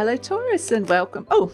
Hello, Taurus, and welcome. Oh,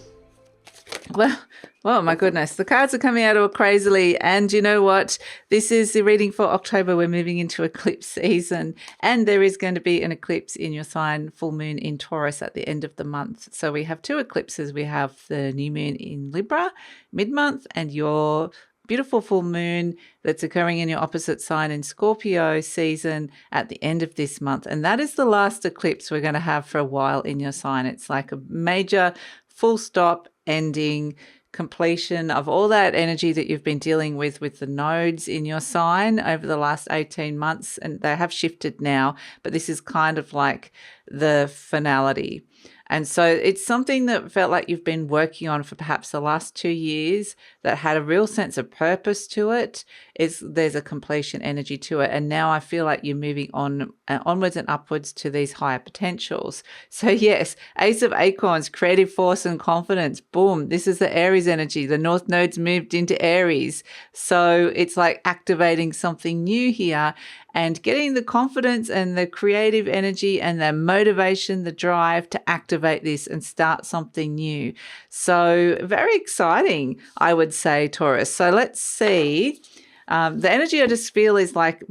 my goodness. The cards are coming out all crazily. And you know what? This is the reading for October. We're moving into eclipse season. And there is going to be an eclipse in your sign, full moon in Taurus at the end of the month. So we have two eclipses. We have the new moon in Libra, mid-month, and your beautiful full moon that's occurring in your opposite sign in Scorpio season at the end of this month. And that is the last eclipse we're going to have for a while in your sign. It's like a major full stop, ending, completion of all that energy that you've been dealing with the nodes in your sign over the last 18 months. And they have shifted now, but this is kind of like the finality. And so it's something that felt like you've been working on for perhaps the last 2 years that had a real sense of purpose to it. There's a completion energy to it. And now I feel like you're moving on onwards and upwards to these higher potentials. So yes, Ace of Acorns, creative force and confidence. Boom. This is the Aries energy. The North Node's moved into Aries. So it's like activating something new here and getting the confidence and the creative energy and the motivation, the drive to activate this and start something new. So very exciting, I would say, Taurus. So let's see. The energy I just feel is like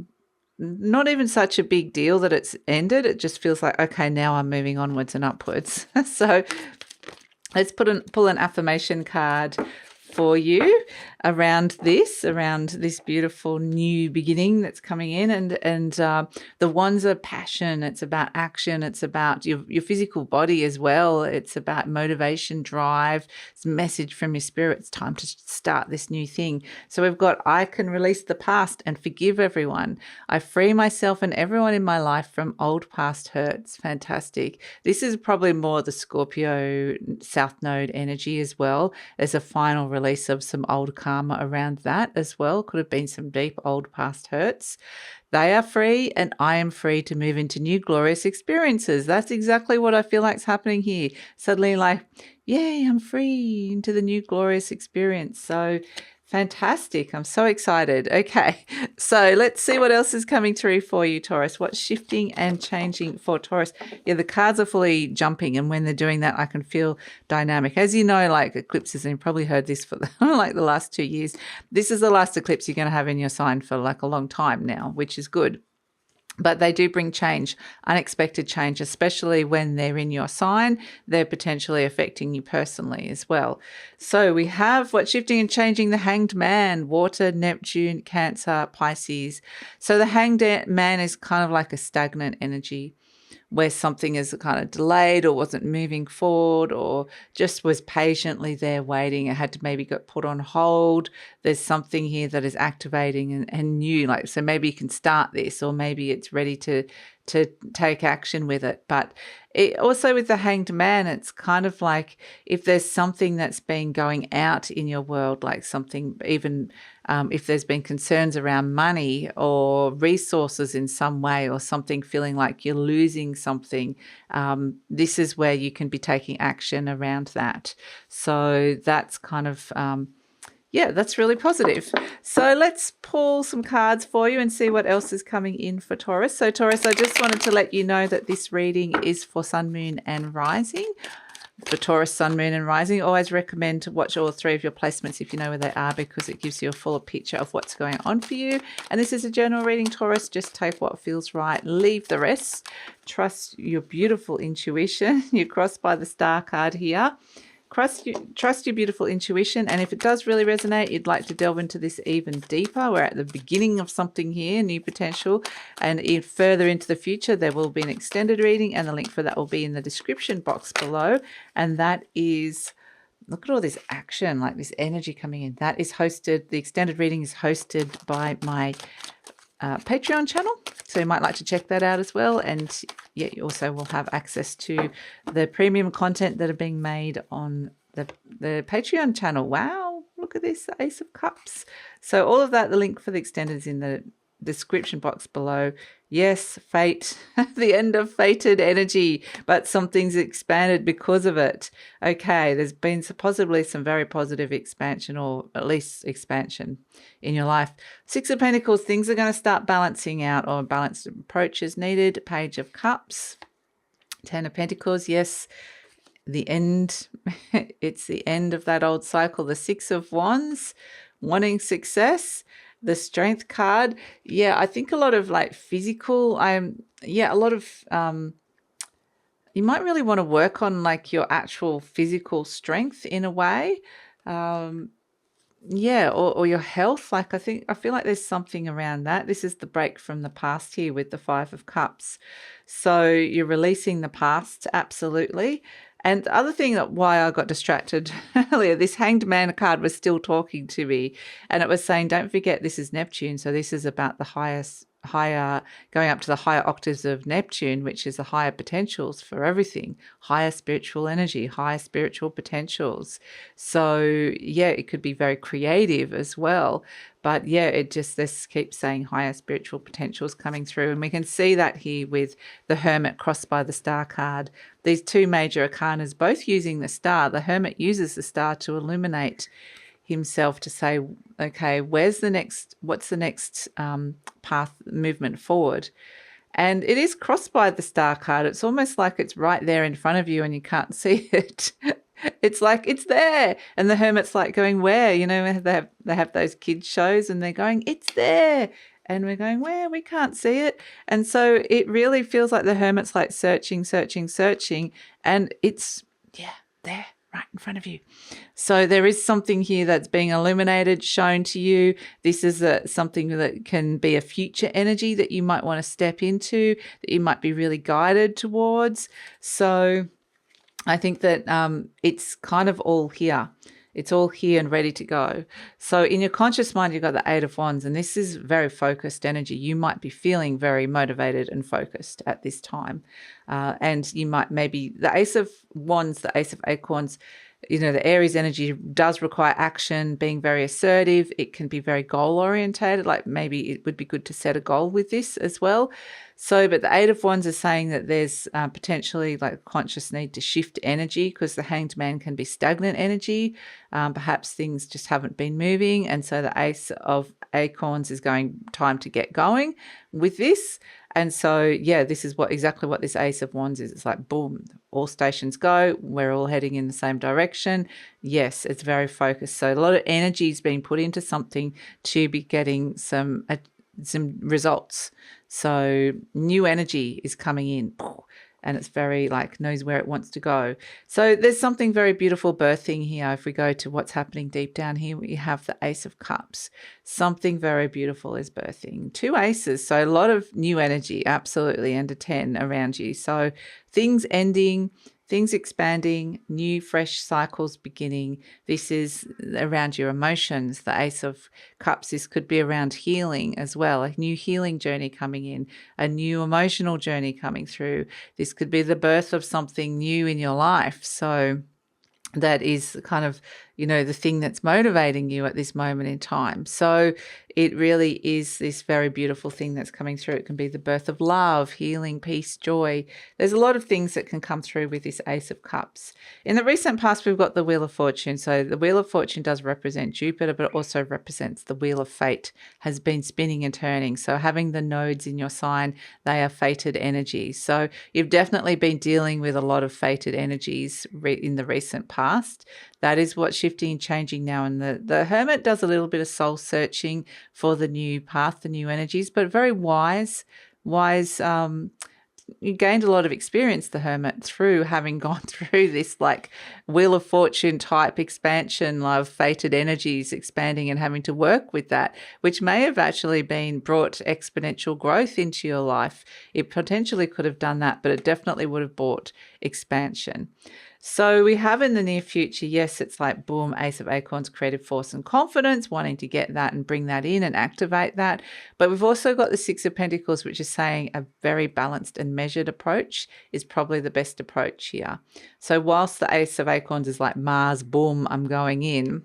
not even such a big deal that it's ended. It just feels like, okay, now I'm moving onwards and upwards. So let's pull an affirmation card for you around this beautiful new beginning that's coming in. And the wands are passion. It's about action. It's about your physical body as well. It's about motivation, drive. It's a message from your spirit. It's time to start this new thing. So we've got, I can release the past and forgive everyone. I free myself and everyone in my life from old past hurts. Fantastic. This is probably more the Scorpio South Node energy as well. There's a final release of some old karma around that as well. Could have been some deep old past hurts. They are free and I am free to move into new glorious experiences. That's exactly what I feel like is happening here. Suddenly like, yay, I'm free into the new glorious experience. So fantastic. I'm so excited. Okay, so let's see what else is coming through for you, Taurus. What's shifting and changing for Taurus? Yeah, the cards are fully jumping, and when they're doing that, I can feel dynamic. As you know, like eclipses, and you've probably heard this for like the last 2 years, this is the last eclipse you're going to have in your sign for like a long time now, which is good. But they do bring change, unexpected change, especially when they're in your sign. They're potentially affecting you personally as well. So we have what's shifting and changing: the Hanged Man, water, Neptune, Cancer, Pisces. So the Hanged Man is kind of like a stagnant energy where something is kind of delayed or wasn't moving forward or just was patiently there waiting. It had to maybe get put on hold. There's something here that is activating and new. Like, so maybe you can start this, or maybe it's ready to take action with it. But it, also with the Hanged Man, it's kind of like if there's something that's been going out in your world, like something even if there's been concerns around money or resources in some way, or something feeling like you're losing something, this is where you can be taking action around that. So that's kind of yeah, that's really positive. So let's pull some cards for you and see what else is coming in for Taurus. So Taurus, I just wanted to let you know that this reading is for Sun, Moon and Rising. For Taurus, Sun, Moon and Rising, always recommend to watch all three of your placements if you know where they are, because it gives you a fuller picture of what's going on for you. And this is a general reading, Taurus. Just take what feels right, leave the rest. Trust your beautiful intuition. You're crossed by the Star card here. Trust your beautiful intuition, and if it does really resonate, you'd like to delve into this even deeper. We're at the beginning of something here, new potential, and further into the future, there will be an extended reading, and the link for that will be in the description box below. And that is, look at all this action, like this energy coming in. That is hosted, the extended reading is hosted by my Patreon channel, so you might like to check that out as well. And yeah, you also will have access to the premium content that are being made on the Patreon channel. Wow, look at this, the Ace of Cups. So all of that, the link for the extended is in the description box below. Yes, fate, the end of fated energy, but something's expanded because of it. Okay, there's been possibly some very positive expansion, or at least expansion in your life. Six of Pentacles, things are going to start balancing out, or balanced approach is needed. Page of Cups, Ten of Pentacles, yes. the end. It's the end of that old cycle. The Six of Wands, wanting success. The Strength card. Yeah, I think a lot of like physical, a lot of you might really want to work on like your actual physical strength in a way. Um, yeah, or your health. Like I feel like there's something around that. This is the break from the past here with the Five of Cups. So you're releasing the past, absolutely. And the other thing that why I got distracted earlier, this Hanged Man card was still talking to me, and it was saying, don't forget this is Neptune. So this is about the higher, going up to the higher octaves of Neptune, which is the higher potentials for everything, higher spiritual energy, higher spiritual potentials. So yeah, it could be very creative as well. But yeah, this keeps saying higher spiritual potentials coming through. And we can see that here with the Hermit crossed by the Star card. These two major arcanas both using the star. The Hermit uses the star to illuminate himself, to say, okay, what's the next path movement forward? And it is crossed by the Star card. It's almost like it's right there in front of you and you can't see it. It's like it's there, and the Hermit's like going, where? You know, they have those kids shows and they're going, it's there, and we're going, where? We can't see it. And so it really feels like the Hermit's like searching, and it's there, right in front of you. So there is something here that's being illuminated, shown to you. This is something that can be a future energy that you might want to step into, that you might be really guided towards. So I think that it's kind of all here. It's all here and ready to go. So in your conscious mind, you've got the Eight of Wands, and this is very focused energy. You might be feeling very motivated and focused at this time. And you might maybe, the Ace of Wands, the Ace of Acorns, you know, the Aries energy does require action, being very assertive. It can be very goal orientated. Like maybe it would be good to set a goal with this as well. So, but the Eight of Wands is saying that there's potentially like a conscious need to shift energy, because the Hanged Man can be stagnant energy. Perhaps things just haven't been moving. And so the Ace of Acorns is going, time to get going with this. And so, yeah, this is exactly what this Ace of Wands is. It's like, boom, all stations go. We're all heading in the same direction. Yes, it's very focused. So a lot of energy is being put into something to be getting some results. So new energy is coming in, and it's very like knows where it wants to go. So there's something very beautiful birthing here. If we go to what's happening deep down here, we have the Ace of Cups. Something very beautiful is birthing. Two aces, so a lot of new energy, absolutely, and a 10 around you. So things ending, things expanding, new fresh cycles beginning. This is around your emotions. The Ace of Cups, this could be around healing as well, a new healing journey coming in, a new emotional journey coming through. This could be the birth of something new in your life. So that is kind of, you know, the thing that's motivating you at this moment in time. So it really is this very beautiful thing that's coming through. It can be the birth of love, healing, peace, joy. There's a lot of things that can come through with this Ace of Cups. In the recent past, we've got the Wheel of Fortune. So the Wheel of Fortune does represent Jupiter, but it also represents the Wheel of Fate has been spinning and turning. So having the nodes in your sign, they are fated energies. So you've definitely been dealing with a lot of fated energies in the recent past. That is what's shifting and changing now. And the Hermit does a little bit of soul searching for the new path, the new energies, but very wise. You gained a lot of experience, the Hermit, through having gone through this like Wheel of Fortune type expansion of fated energies expanding and having to work with that, which may have actually brought exponential growth into your life. It potentially could have done that, but it definitely would have brought expansion. So we have in the near future, yes, it's like boom, Ace of Acorns, creative force and confidence, wanting to get that and bring that in and activate that. But we've also got the Six of Pentacles, which is saying a very balanced and measured approach is probably the best approach here. So whilst the Ace of Acorns is like Mars, boom, I'm going in,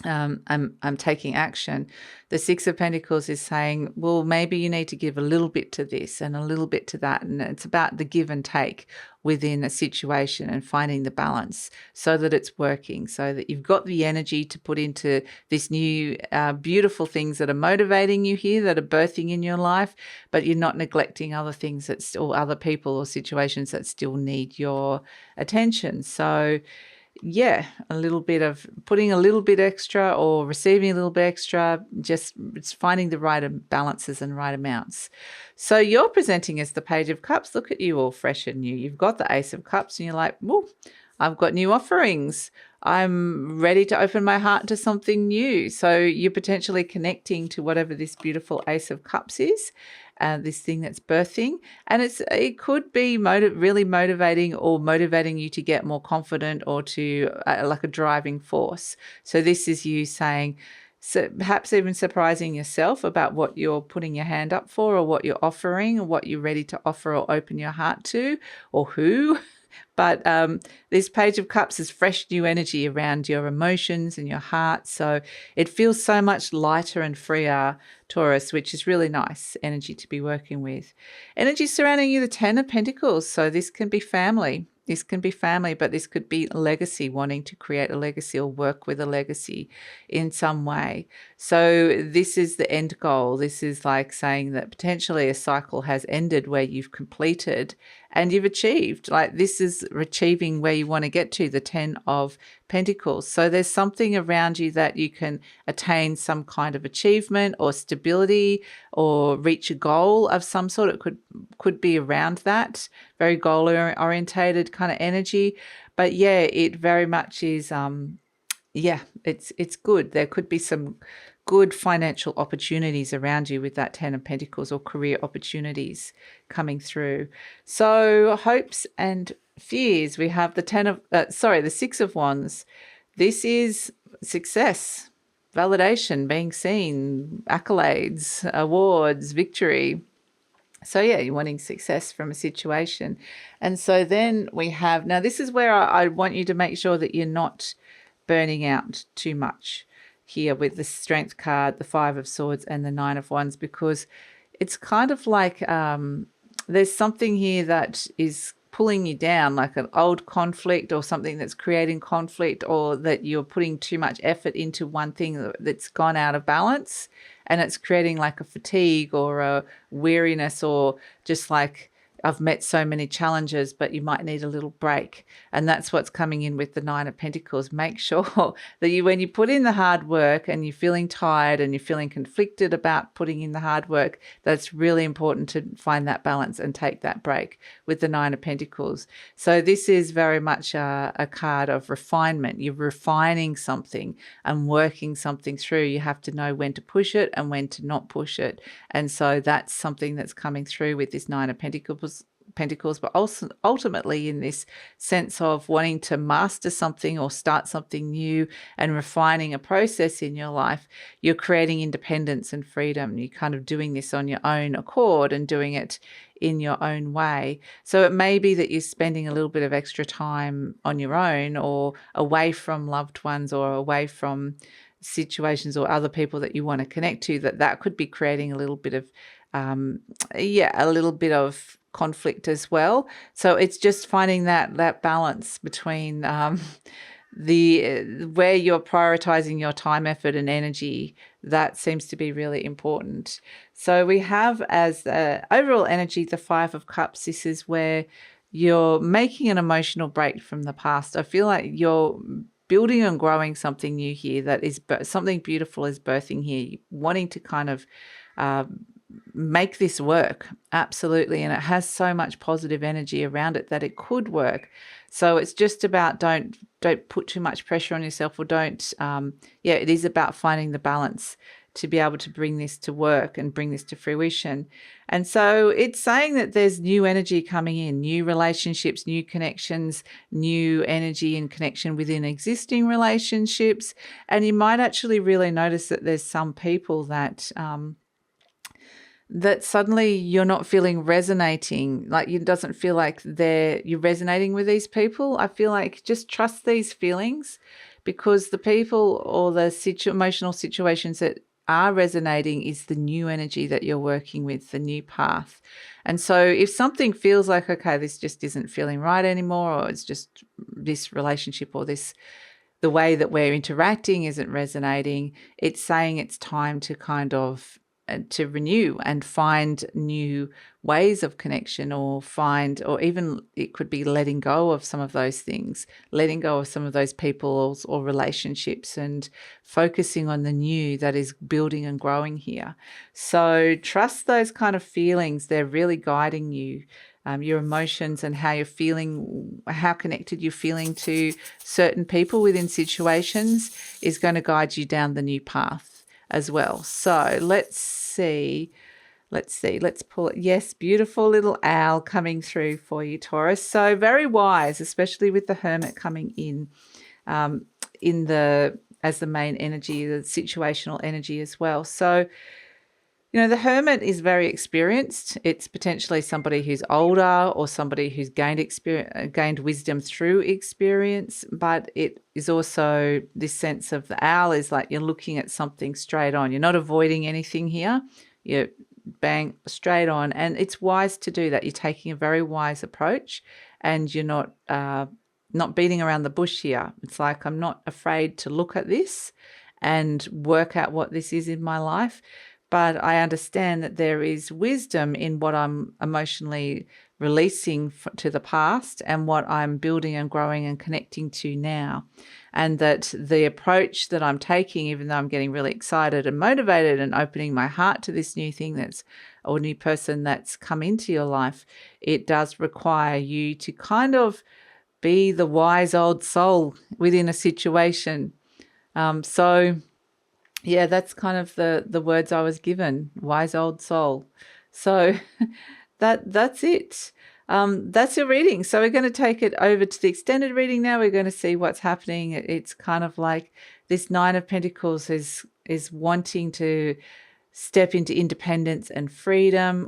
I'm taking action. The Six of Pentacles is saying, well, maybe you need to give a little bit to this and a little bit to that. And it's about the give and take within a situation and finding the balance so that it's working, so that you've got the energy to put into this new beautiful things that are motivating you here, that are birthing in your life, but you're not neglecting other things or other people or situations that still need your attention. So yeah, a little bit of putting a little bit extra or receiving a little bit extra, just it's finding the right balances and right amounts. So you're presenting as the Page of Cups. Look at you, all fresh and new. You've got the Ace of Cups and you're like, well, I've got new offerings. I'm ready to open my heart to something new. So you're potentially connecting to whatever this beautiful Ace of Cups is, this thing that's birthing. And it could be really motivating or motivating you to get more confident or to like a driving force. So this is you saying, so perhaps even surprising yourself about what you're putting your hand up for or what you're offering or what you're ready to offer or open your heart to or who. But this Page of Cups is fresh new energy around your emotions and your heart. So it feels so much lighter and freer, Taurus, which is really nice energy to be working with. Energy surrounding you, the Ten of Pentacles. So this can be family. This can be family, but this could be a legacy, wanting to create a legacy or work with a legacy in some way. So this is the end goal. This is like saying that potentially a cycle has ended where you've completed and you've achieved. Like this is achieving where you want to get to, the Ten of Pentacles. So there's something around you that you can attain some kind of achievement or stability or reach a goal of some sort. It could be around that, very goal orientated kind of energy. But yeah, it very much is it's good. There could be some good financial opportunities around you with that Ten of Pentacles or career opportunities coming through. So hopes and fears. We have the Six of Wands. This is success, validation, being seen, accolades, awards, victory. So yeah, you're wanting success from a situation. And so then we have, now this is where I want you to make sure that you're not burning out too much here with the Strength card, the Five of Swords and the Nine of Wands, because it's kind of like there's something here that is pulling you down, like an old conflict or something that's creating conflict, or that you're putting too much effort into one thing that's gone out of balance and it's creating like a fatigue or a weariness, or just like, I've met so many challenges, but you might need a little break. And that's what's coming in with the Nine of Pentacles. Make sure that when you put in the hard work and you're feeling tired and you're feeling conflicted about putting in the hard work, that's really important to find that balance and take that break with the Nine of Pentacles. So this is very much a card of refinement. You're refining something and working something through. You have to know when to push it and when to not push it. And so that's something that's coming through with this Nine of Pentacles, but also ultimately in this sense of wanting to master something or start something new and refining a process in your life. You're creating independence and freedom. You're kind of doing this on your own accord and doing it in your own way. So it may be that you're spending a little bit of extra time on your own or away from loved ones or away from situations or other people that you want to connect to, that could be creating a little bit of a little bit of conflict as well. So it's just finding that balance between where you're prioritizing your time, effort and energy. That seems to be really important. So we have as overall energy the Five of Cups. This is where you're making an emotional break from the past. I feel like you're building and growing something new here, that is something beautiful is birthing here, wanting to kind of make this work. Absolutely. And it has so much positive energy around it that it could work. So it's just about don't put too much pressure on yourself, or don't it is about finding the balance to be able to bring this to work and bring this to fruition. And so it's saying that there's new energy coming in, new relationships, new connections, new energy and connection within existing relationships. And you might actually really notice that there's some people that that suddenly you're not feeling resonating, like it doesn't feel like you're resonating with these people. I feel like just trust these feelings, because the people or the emotional situations that are resonating is the new energy that you're working with, the new path. And so if something feels like, okay, this just isn't feeling right anymore, or it's just this relationship or the way that we're interacting isn't resonating, it's saying it's time to kind of to renew and find new ways of connection, or even it could be letting go of some of those things, letting go of some of those people or relationships, and focusing on the new that is building and growing here. So trust those kind of feelings. They're really guiding you. Your emotions and how you're feeling, how connected you're feeling to certain people within situations is going to guide you down the new path as well. So let's see. Let's pull it. Yes, beautiful little owl coming through for you, Taurus. So very wise, especially with the Hermit coming in as the main energy, the situational energy as well. So, the Hermit is very experienced. It's potentially somebody who's older or somebody who's gained wisdom through experience, but it is also this sense of the owl is like you're looking at something straight on. You're not avoiding anything here. You're bang straight on, and it's wise to do that. You're taking a very wise approach, and you're not beating around the bush here. It's like, I'm not afraid to look at this and work out what this is in my life. But I understand that there is wisdom in what I'm emotionally releasing to the past and what I'm building and growing and connecting to now. And that the approach that I'm taking, even though I'm getting really excited and motivated and opening my heart to this new thing or new person that's come into your life, it does require you to kind of be the wise old soul within a situation. Yeah, that's kind of the words I was given, wise old soul. So that's it. That's your reading. So we're going to take it over to the extended reading now. We're going to see what's happening. It's kind of like this Nine of Pentacles is wanting to step into independence and freedom,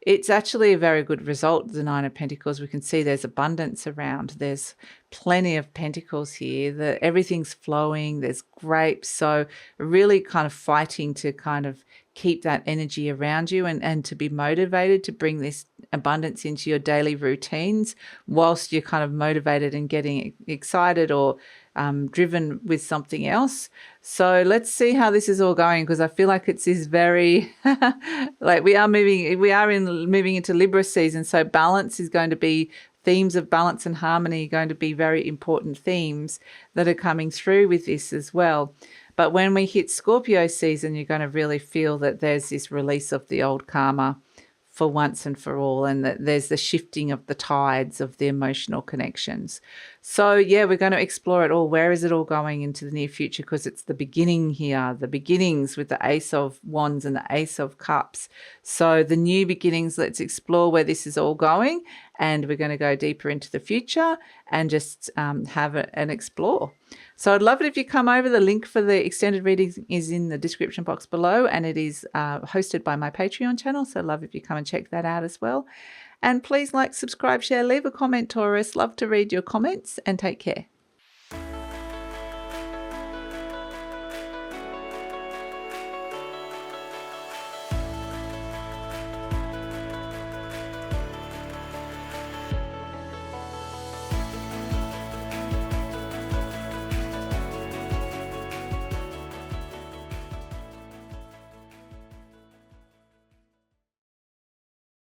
it's actually a very good result, the Nine of Pentacles. We can see there's abundance around. There's plenty of pentacles here. Everything's flowing. There's grapes. So really kind of fighting to kind of keep that energy around you and to be motivated to bring this abundance into your daily routines whilst you're kind of motivated and getting excited or driven with something else. So let's see how this is all going, because I feel like it's this very like we are moving into Libra season. So balance is going to be, themes of balance and harmony are going to be very important themes that are coming through with this as well. But when we hit Scorpio season, you're going to really feel that there's this release of the old karma for once and for all, and that there's the shifting of the tides of the emotional connections. So yeah, we're going to explore it all. Where is it all going into the near future? Because it's the beginning here, the beginnings with the Ace of Wands and the Ace of Cups. So the new beginnings, let's explore where this is all going, and we're going to go deeper into the future and just have an explore. So I'd love it if you come over. The link for the extended reading is in the description box below, and it is hosted by my Patreon channel. So I'd love if you come and check that out as well. And please like, subscribe, share, leave a comment, Taurus. Love to read your comments, and take care.